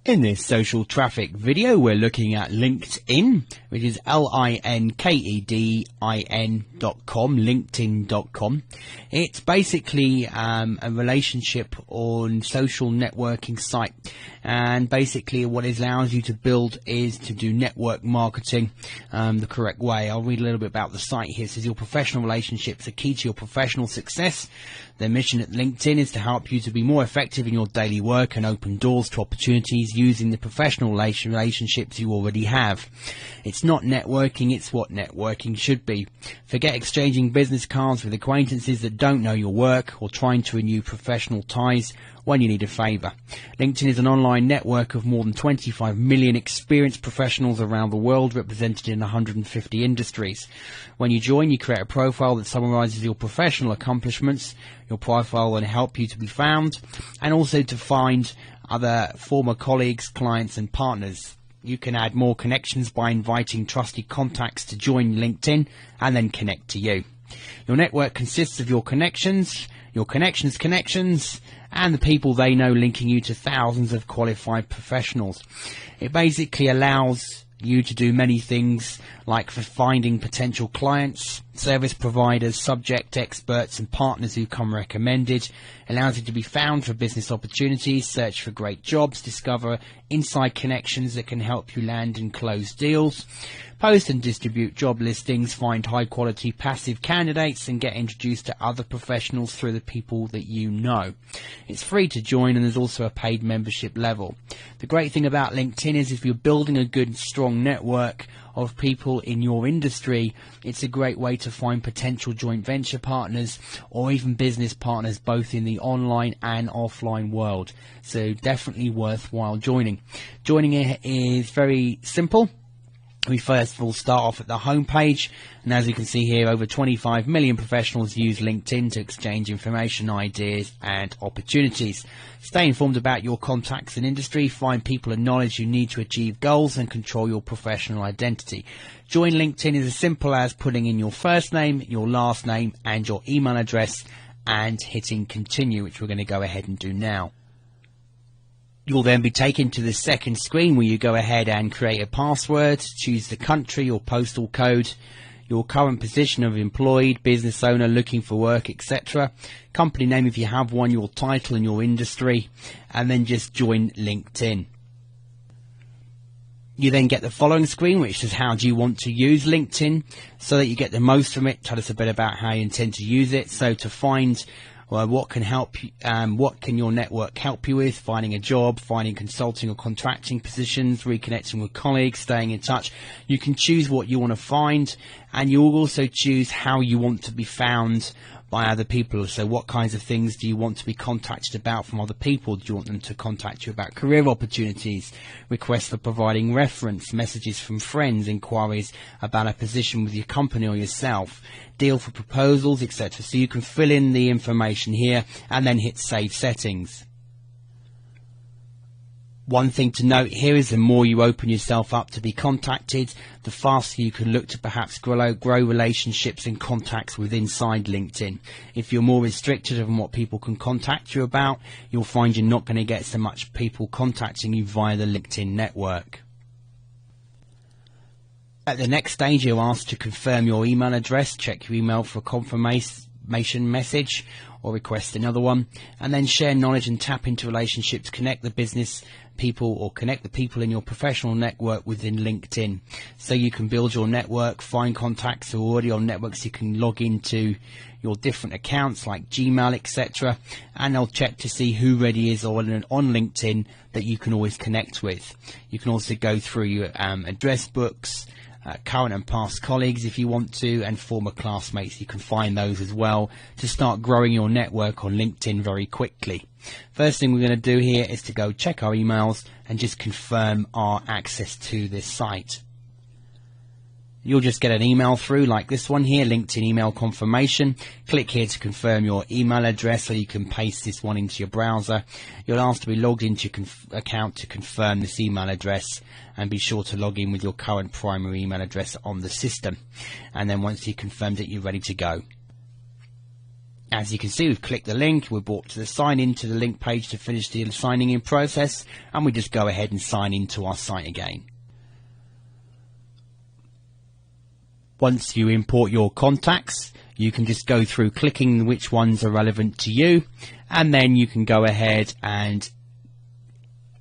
In this social traffic video, we're looking at LinkedIn, which is LinkedIn.com, LinkedIn.com. It's basically a relationship on social networking site, and basically what it allows you to build is to do network marketing the correct way. I'll read a little bit about the site here. It says your professional relationships are key to your professional success. Their mission at LinkedIn is to help you to be more effective in your daily work and open doors to opportunities using the professional relationships you already have. It's not networking, it's what networking should be. Forget exchanging business cards with acquaintances that don't know your work or trying to renew professional ties when you need a favour. LinkedIn is an online network of more than 25 million experienced professionals around the world, represented in 150 industries. When you join, you create a profile that summarises your professional accomplishments. Your profile will help you to be found and also to find other former colleagues, clients and partners. You can add more connections by inviting trusted contacts to join LinkedIn and then connect to you. Your network consists of your connections, and the people they know, linking you to thousands of qualified professionals. It basically allows you to do many things, like for finding potential clients, service providers, subject experts and partners who come recommended. It allows you to be found for business opportunities, search for great jobs, discover inside connections that can help you land and close deals, post and distribute job listings, find high quality passive candidates and get introduced to other professionals through the people that you know. It's free to join and there's also a paid membership level. The great thing about LinkedIn is if you're building a good strong network of people in your industry, it's a great way to find potential joint venture partners or even business partners both in the online and offline world. So definitely worthwhile joining. Joining it is very simple. We first of all start off at the home page, and as you can see here, over 25 million professionals use LinkedIn to exchange information, ideas and opportunities. Stay informed about your contacts and industry, find people and knowledge you need to achieve goals and control your professional identity. Join LinkedIn is as simple as putting in your first name, your last name and your email address and hitting continue, which we're going to go ahead and do now. You'll then be taken to the second screen where you go ahead and create a password, choose the country, your postal code, your current position of employed, business owner, looking for work, etc. Company name if you have one, your title and your industry, and then just join LinkedIn. You then get the following screen, which says how do you want to use LinkedIn so that you get the most from it. Tell us a bit about how you intend to use it. So to find what can help you, what can your network help you with? Finding a job, finding consulting or contracting positions, reconnecting with colleagues, staying in touch. You can choose what you want to find, and you will also choose how you want to be found by other people. So what kinds of things do you want to be contacted about from other people? Do you want them to contact you about career opportunities, requests for providing reference, messages from friends, inquiries about a position with your company or yourself, deal for proposals, etc. So you can fill in the information here and then hit save settings. One thing to note here is the more you open yourself up to be contacted, the faster you can look to perhaps grow relationships and contacts with inside LinkedIn. If you're more restricted on what people can contact you about, you'll find you're not going to get so much people contacting you via the LinkedIn network. At the next stage, you're asked to confirm your email address, check your email for a confirmation message or request another one, and then share knowledge and tap into relationships, connect the business people or connect the people in your professional network within LinkedIn. So you can build your network, find contacts who are already on networks. You can log into your different accounts like Gmail, etc., and they'll check to see who already is on LinkedIn that you can always connect with. You can also go through your address books, current and past colleagues if you want to, and former classmates. You can find those as well to start growing your network on LinkedIn very quickly. First thing we're going to do here is to go check our emails and just confirm our access to this site. You'll just get an email through like this one here, LinkedIn email confirmation. Click here to confirm your email address, so you can paste this one into your browser. You'll ask to be logged into your account to confirm this email address, and be sure to log in with your current primary email address on the system. And then once you've confirmed it, you're ready to go. As you can see, we've clicked the link, we're brought to the sign in to the link page to finish the signing in process, and we just go ahead and sign into our site again. Once you import your contacts, you can just go through clicking which ones are relevant to you, and then you can go ahead and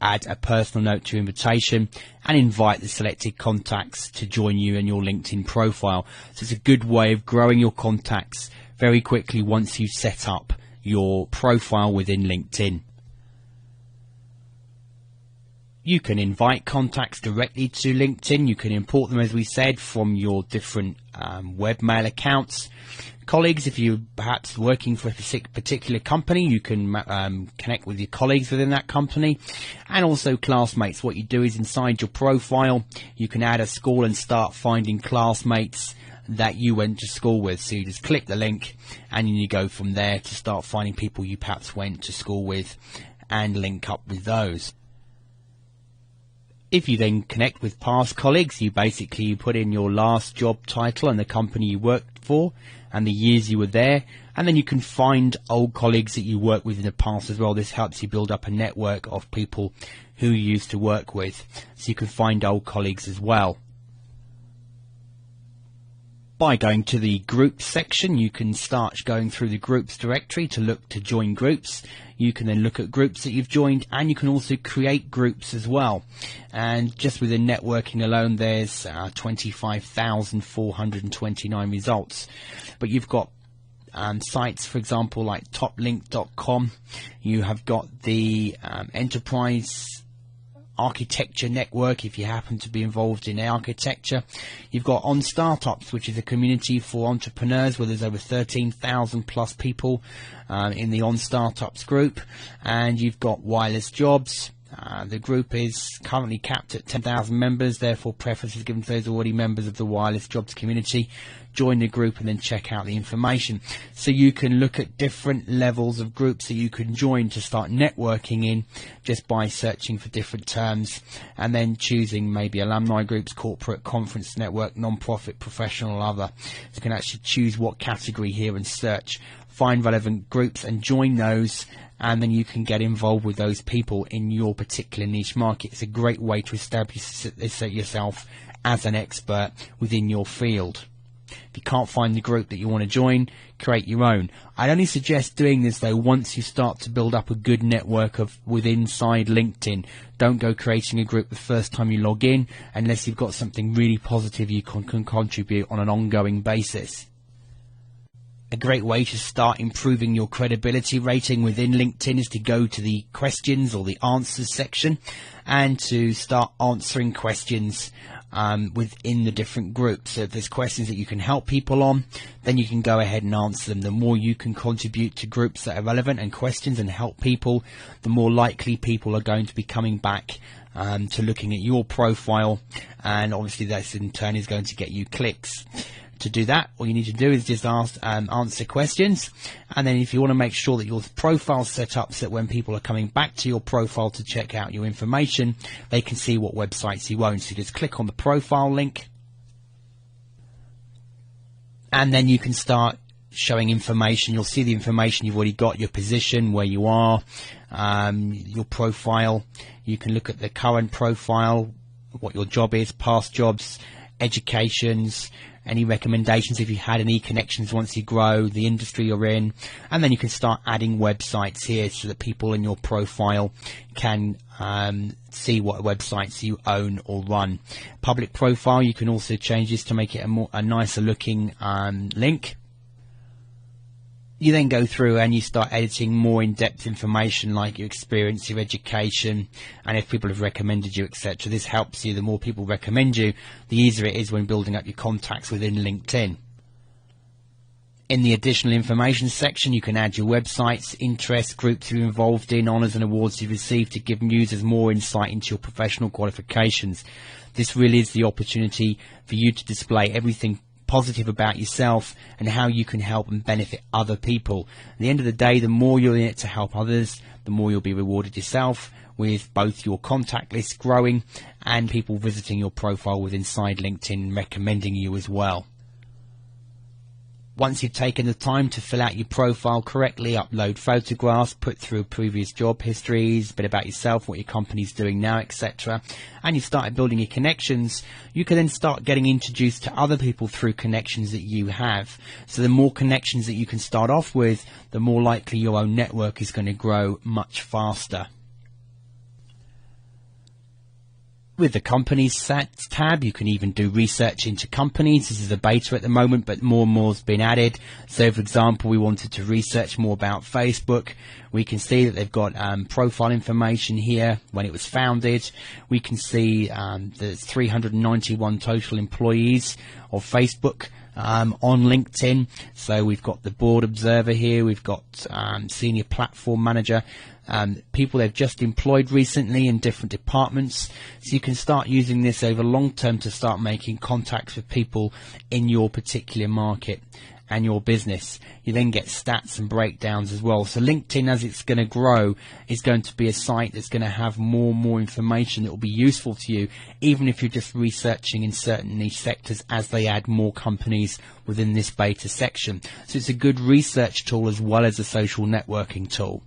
add a personal note to your invitation and invite the selected contacts to join you in your LinkedIn profile. So it's a good way of growing your contacts very quickly once you've set up your profile within LinkedIn. You can invite contacts directly to LinkedIn. You can import them, as we said, from your different webmail accounts. Colleagues, if you're perhaps working for a particular company, you can connect with your colleagues within that company. And also classmates. What you do is inside your profile, you can add a school and start finding classmates that you went to school with. So you just click the link and you go from there to start finding people you perhaps went to school with and link up with those. If you then connect with past colleagues, you put in your last job title and the company you worked for and the years you were there, and then you can find old colleagues that you worked with in the past as well. This helps you build up a network of people who you used to work with, so you can find old colleagues as well. By going to the groups section, you can start going through the groups directory to look to join groups. You can then look at groups that you've joined, and you can also create groups as well. And just within networking alone, there's 25,429 results. But you've got sites, for example, like toplink.com. You have got the enterprise architecture network if you happen to be involved in architecture. You've got On Startups, which is a community for entrepreneurs where there's over 13,000 plus people in the On Startups group. And you've got Wireless Jobs. The group is currently capped at 10,000 members, therefore preference is given to those already members of the Wireless Jobs community. Join the group and then check out the information. So you can look at different levels of groups that you can join to start networking in just by searching for different terms and then choosing maybe alumni groups, corporate, conference network, non-profit, professional, other. So you can actually choose what category here and search, find relevant groups and join those, and then you can get involved with those people in your particular niche market. It's a great way to establish yourself as an expert within your field. If you can't find the group that you want to join, create your own. I'd only suggest doing this though once you start to build up a good network inside LinkedIn. Don't go creating a group the first time you log in unless you've got something really positive you can contribute on an ongoing basis. A great way to start improving your credibility rating within LinkedIn is to go to the questions or the answers section and to start answering questions within the different groups. So if there's questions that you can help people on, then you can go ahead and answer them. The more you can contribute to groups that are relevant and questions and help people, the more likely people are going to be coming back to looking at your profile, and obviously that in turn is going to get you clicks. To do that, all you need to do is just answer questions, and then if you want to make sure that your profile is set up so that when people are coming back to your profile to check out your information, they can see what websites you own. So you just click on the profile link, and then you can start showing information. You'll see the information you've already got, your position, where you are, your profile. You can look at the current profile, what your job is, past jobs, educations, any recommendations if you had any connections once you grow, the industry you're in, and then you can start adding websites here so that people in your profile can see what websites you own or run. Public profile, you can also change this to make it a nicer looking link. You then go through and you start editing more in-depth information like your experience, your education, and if people have recommended you, etc. This helps you. The more people recommend you, the easier it is when building up your contacts within LinkedIn. In the additional information section, you can add your websites, interests, groups you're involved in, honours and awards you've received to give users more insight into your professional qualifications. This really is the opportunity for you to display everything positive about yourself and how you can help and benefit other people. At the end of the day, the more you're in it to help others, the more you'll be rewarded yourself, with both your contact list growing and people visiting your profile with inside LinkedIn and recommending you as well. Once you've taken the time to fill out your profile correctly, upload photographs, put through previous job histories, a bit about yourself, what your company's doing now, etc., and you've started building your connections, you can then start getting introduced to other people through connections that you have. So the more connections that you can start off with, the more likely your own network is going to grow much faster. With the Companies tab, you can even do research into companies. This is a beta at the moment, but more and more has been added. So, for example, we wanted to research more about Facebook. We can see that they've got profile information here, when it was founded. We can see there's 391 total employees of Facebook on LinkedIn. So we've got the board observer here, we've got senior platform manager, people they've just employed recently in different departments. So you can start using this over long term to start making contacts with people in your particular market and your business. You then get stats and breakdowns as well. So LinkedIn, as it's going to grow, is going to be a site that's going to have more and more information that will be useful to you, even if you're just researching in certain niche sectors as they add more companies within this beta section. So it's a good research tool as well as a social networking tool.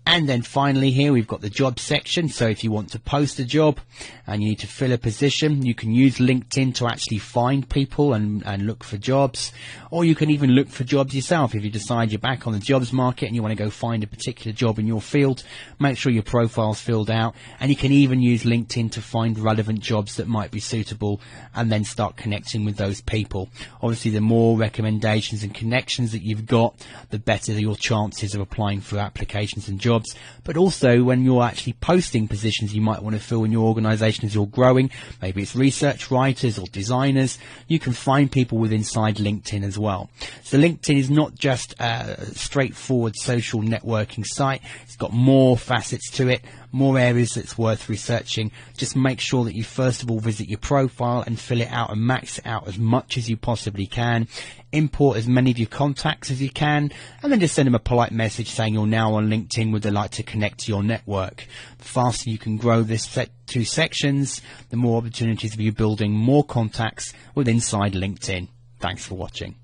And then finally here we've got the job section. So if you want to post a job and you need to fill a position, you can use LinkedIn to actually find people and look for jobs. Or you can even look for jobs yourself. If you decide you're back on the jobs market and you want to go find a particular job in your field, make sure your profile's filled out. And you can even use LinkedIn to find relevant jobs that might be suitable and then start connecting with those people. Obviously, the more recommendations and connections that you've got, the better your chances of applying for applications and jobs. But also when you're actually posting positions you might want to fill in your organization as you're growing, maybe it's research writers or designers, you can find people with inside LinkedIn as well. So LinkedIn is not just a straightforward social networking site. It's got more facets to it, more areas that's worth researching. Just make sure that you first of all visit your profile and fill it out and max it out as much as you possibly can. Import as many of your contacts as you can, and then just send them a polite message saying you're now on LinkedIn, would they like to connect to your network. The faster you can grow this two sections, the more opportunities of you building more contacts with inside LinkedIn. Thanks for watching.